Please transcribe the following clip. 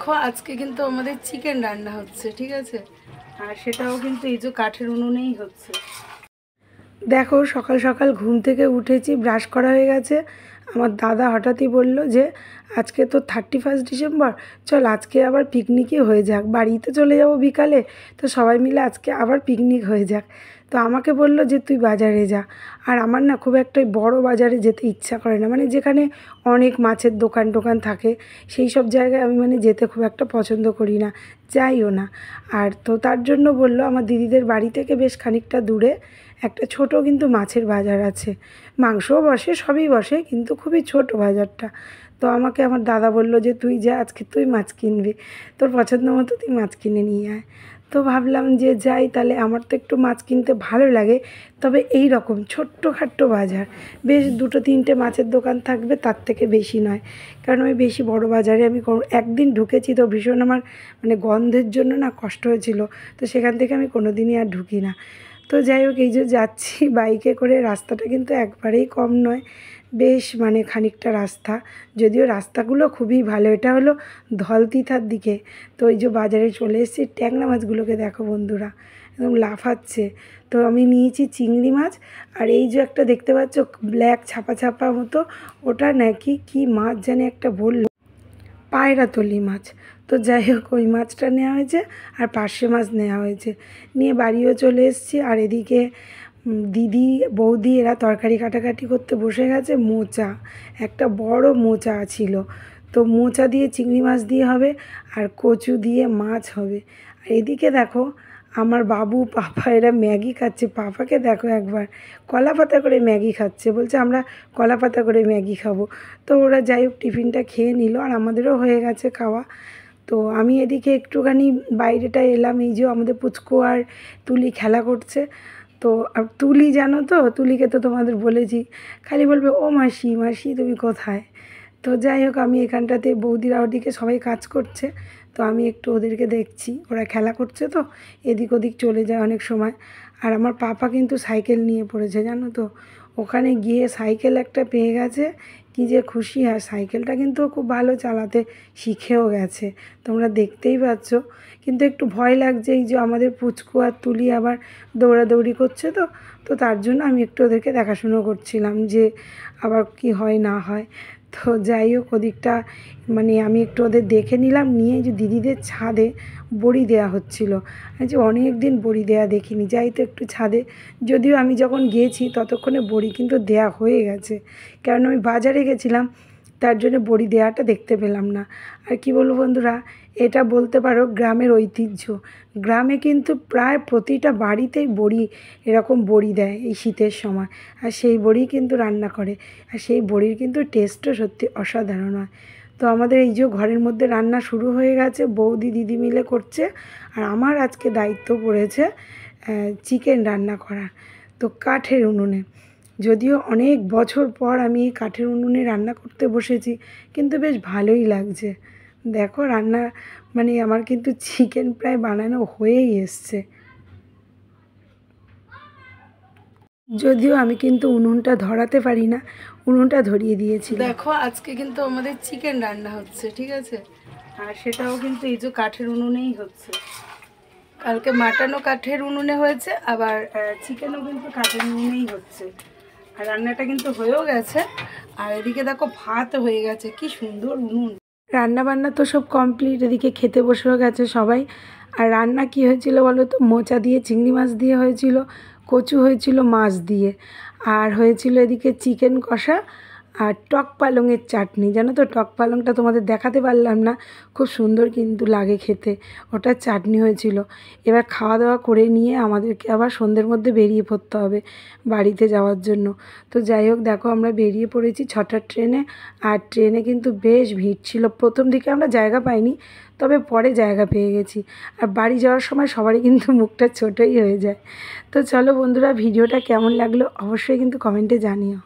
দেখো আজকে কিন্তু আমাদের চিকেন রান্না হচ্ছে, ঠিক আছে। আর সেটাও কিন্তু এই যে কাঠের উনুনেই হচ্ছে। দেখো সকাল সকাল ঘুম থেকে উঠেছি, ব্রাশ করা হয়ে গেছে। আমার দাদা হঠাৎই বলল যে আজকে তো 31 ডিসেম্বর, চল আজকে আবার পিকনিকই হয়ে যাক, বাড়িতে চলে যাব বিকালে, তো সবাই মিলে আজকে আবার পিকনিক হয়ে যাক। তো আমাকে বলল যে তুই বাজারে যা। আর আমার না খুব একটা বড় বাজারে যেতে ইচ্ছা করে না, মানে যেখানে অনেক মাছের দোকান টোকান থাকে সেই সব জায়গায় আমি মানে যেতে খুব একটা পছন্দ করি না, যাইও না। আর তো তার জন্য বলল আমার দিদিদের বাড়ি থেকে বেশ খানিকটা দূরে একটা ছোট কিন্তু মাছের বাজার আছে, মাংসও বসে সবই বসে, কিন্তু খুবই ছোট বাজারটা। তো আমাকে আমার দাদা বলল যে তুই যা, আজকে তুই মাছ কিনবি, তোর পছন্দ মতো তুই মাছ কিনে নিয়ে আয়। তো ভাবলাম যে যাই তাহলে, আমার তো একটু মাছ কিনতে ভালো লাগে, তবে এই রকম ছোট্টখাট্টো বাজার, বেশ দুটো তিনটে মাছের দোকান থাকবে, তার থেকে বেশি নয়। কারণ আমি বেশি বড় বাজারে আমি একদিন ঢুকেছি তো ভীষণ আমার মানে গন্ধের জন্য না কষ্ট হয়েছিল, তো সেখান থেকে আমি কোনো দিনই আর ঢুকি না। তো যাই হোক, এই যে যাচ্ছি বাইকে করে, রাস্তাটা কিন্তু একবারেই কম নয়, বেশ মানে খানিকটা রাস্তা, যদিও রাস্তাগুলো খুবই ভালো। এটা হলো ধলতিথার দিকে। তো এই যে বাজারে চলে এসেছি, ট্যাংরা মাছগুলোকে দেখো বন্ধুরা, একদম লাফাচ্ছে। তো আমি নিয়েছি চিংড়ি মাছ, আর এই যে একটা দেখতে পাচ্ছ ব্ল্যাক ছাপা ছাপা মতো, ওটা নাকি কি মাছ জানি একটা বললো, পায়রাতলি মাছ। তো যাই হোক ওই মাছটা নেওয়া হয়েছে, আর পার্শে মাছ নেওয়া হয়েছে, নিয়ে বাড়িও চলে এসেছি। আর এদিকে দিদি বৌদি এরা তরকারি কাটাকাটি করতে বসে গেছে। মোচা, একটা বড় মোচা ছিল, তো মোচা দিয়ে চিংড়ি মাছ দিয়ে হবে, আর কচু দিয়ে মাছ হবে। আর এদিকে দেখো আমার বাবু পাপা এরা ম্যাগি খাচ্ছে। পাপাকে দেখো একবার কলা পাতা করে ম্যাগি খাচ্ছে, বলছে আমরা কলা পাতা করে ম্যাগি খাবো। তো ওরা যাই হোক টিফিনটা খেয়ে নিল, আর আমাদেরও হয়ে গেছে খাওয়া। তো আমি এদিকে একটুখানি বাইরেটা এলাম, এই যে আমাদের পুচকু আর তুলি খেলা করছে। তো আর তুলি জানো তো, তুলিকে তো তোমাদের বলেছি, খালি বলবে ও মাসি মাসি তুমি কোথায়। তো যাই হোক আমি এখানটাতে, বৌদিরা ওদিকে সবাই কাজ করছে, তো আমি একটু ওদেরকে দেখছি, ওরা খেলা করছে তো এদিক ওদিক চলে যায় অনেক সময়। আর আমার পাপা কিন্তু সাইকেল নিয়ে পড়েছে জানো তো, ওখানে গিয়ে সাইকেল একটা পেয়ে গেছে, কী যে খুশি। আর সাইকেলটা কিন্তু খুব ভালো চালাতে শিখেও গেছে, তোমরা দেখতেই পাচ্ছ। কিন্তু একটু ভয় লাগছে, এই যে আমাদের পুচকু আর তুলি আবার দৌড়াদৌড়ি করছে, তো তো তার জন্য আমি একটু ওদেরকে দেখাশুনো করছিলাম যে আবার কি হয় না হয়। তো যাই হোক ওদিকটা মানে আমি একটু ওদের দেখে নিলাম, নিয়ে যে দিদিদের ছাদে বড়ি দেয়া হচ্ছিল, যে অনেক দিন বড়ি দেয়া দেখিনি, যাই তো একটু ছাদে। যদিও আমি যখন গিয়েছি ততক্ষণে বড়ি কিন্তু দেয়া হয়ে গেছে, কারণ আমি বাজারে গেছিলাম, তার জন্য বড়ি দেওয়াটা দেখতে পেলাম না। আর কি বলবো বন্ধুরা, এটা বলতে পারো গ্রামের ঐতিহ্য। গ্রামে কিন্তু প্রায় প্রতিটা বাড়িতেই বড়ি, এরকম বড়ি দেয় এই শীতের সময়, আর সেই বড়ি কিন্তু রান্না করে, আর সেই বড়ির কিন্তু টেস্টও সত্যি অসাধারণ হয়। তো আমাদের এই যে ঘরের মধ্যে রান্না শুরু হয়ে গেছে, বৌদি দিদি মিলে করছে, আর আমার আজকে দায়িত্ব পড়েছে চিকেন রান্না করার, তো কাঠের উনুনে। যদিও অনেক বছর পর আমি এই কাঠের উনুনে রান্না করতে বসেছি, কিন্তু বেশ ভালোই লাগছে। দেখো রান্না মানে আমার কিন্তু চিকেন প্রায় বানানো হয়েই এসছে, যদিও আমি কিন্তু উনুনটা ধরাতে পারি না, উনুনটা ধরিয়ে দিয়েছি। দেখো আজকে কিন্তু আমাদের চিকেন রান্না হচ্ছে, ঠিক আছে। আর সেটাও কিন্তু এই যে কাঠের উনুনেই হচ্ছে। কালকে মাটনও কাঠের উনুনে হয়েছে, আবার চিকেনও কিন্তু কাঠের উনুনেই হচ্ছে। আর রান্নাটা কিন্তু হয়েও গেছে, আর এদিকে দেখো ভাত হয়ে গেছে, কি সুন্দর উনুন। রান্না বান্না তো সব কমপ্লিট, এদিকে খেতে বসেও গেছে সবাই। আর রান্না কি হয়েছিল বলো তো, মোচা দিয়ে চিংড়ি মাছ দিয়ে হয়েছিল, কচু হয়েছিল মাছ দিয়ে, আর হয়েছিল এদিকে চিকেন কষা, আর টক পালংয়ের চাটনি। জানো তো টক পালংটা তোমাদের দেখাতে পারলাম না, খুব সুন্দর কিন্তু লাগে খেতে, ওটার চাটনি হয়েছিল। এবার খাওয়া দাওয়া করে নিয়ে আমাদেরকে আবার সন্ধ্যের মধ্যে বেরিয়ে পড়তে হবে বাড়িতে যাওয়ার জন্য। তো যাই হোক দেখো আমরা বেরিয়ে পড়েছি 6টার ট্রেনে, আর ট্রেনে কিন্তু বেশ ভিড় ছিল। প্রথম দিকে আমরা জায়গা পাইনি, তবে পরে জায়গা পেয়ে গেছি। আর বাড়ি যাওয়ার সময় সবারই কিন্তু মুখটা ছোটোই হয়ে যায়। তো চলো বন্ধুরা, ভিডিওটা কেমন লাগলো অবশ্যই কিন্তু কমেন্টে জানিও।